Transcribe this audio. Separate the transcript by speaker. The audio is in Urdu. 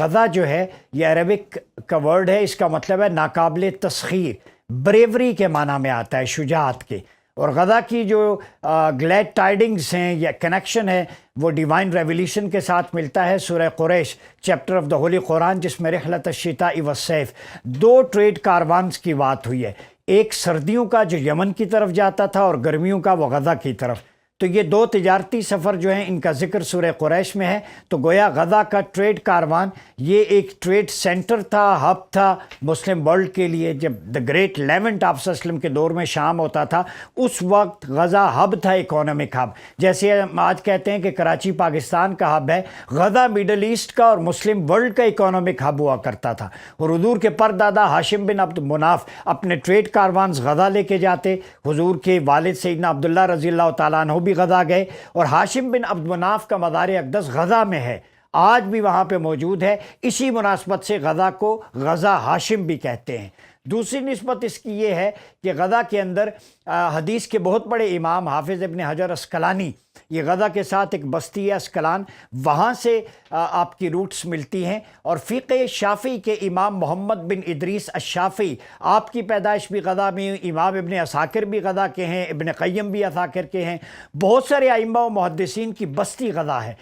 Speaker 1: غزہ جو ہے یہ عربک کا ورڈ ہے، اس کا مطلب ہے ناقابل تسخیر، بریوری کے معنی میں آتا ہے، شجاعت کے۔ اور غزہ کی جو گلیڈ ٹائڈنگز ہیں یا کنیکشن ہے وہ ڈیوائن ریولیشن کے ساتھ ملتا ہے۔ سورہ قریش چیپٹر آف دا ہولی قرآن، جس میں رحلت الشتاء والصیف دو ٹریڈ کاروانز کی بات ہوئی ہے، ایک سردیوں کا جو یمن کی طرف جاتا تھا اور گرمیوں کا وہ غزہ کی طرف۔ تو یہ دو تجارتی سفر جو ہیں ان کا ذکر سورہ قریش میں ہے۔ تو گویا غزہ کا ٹریڈ کاروان یہ ایک ٹریڈ سینٹر تھا، ہب تھا مسلم ورلڈ کے لیے۔ جب دا گریٹ لیونٹ آپ صلی اللہ علیہ وسلم کے دور میں شام ہوتا تھا، اس وقت غزہ ہب تھا، اکانومک ہب۔ جیسے ہم آج کہتے ہیں کہ کراچی پاکستان کا ہب ہے، غزہ میڈل ایسٹ کا اور مسلم ورلڈ کا اکانومک ہب ہوا کرتا تھا۔ اور حضور کے پردادا ہاشم بن عبد مناف اپنے ٹریڈ کاروانز غزہ لے کے جاتے۔ حضور کے والد سیدنا عبداللہ رضی اللہ تعالیٰ عنہ بھی غزہ گئے، اور ہاشم بن عبد مناف کا مزار اقدس غزہ میں ہے، آج بھی وہاں پہ موجود ہے۔ اسی مناسبت سے غزہ کو غزہ ہاشم بھی کہتے ہیں۔ دوسری نسبت اس کی یہ ہے کہ غزہ کے اندر حدیث کے بہت بڑے امام حافظ ابن حجر اسقلانی، یہ غزہ کے ساتھ ایک بستی ہے اسقلان، وہاں سے آپ کی روٹس ملتی ہیں۔ اور فقہ شافعی کے امام محمد بن ادریس الشافعی، آپ کی پیدائش بھی غزہ میں، امام ابن عساکر بھی غزہ کے ہیں، ابن قیم بھی عساکر کے ہیں، بہت سارے ائمہ و محدثین کی بستی غزہ ہے۔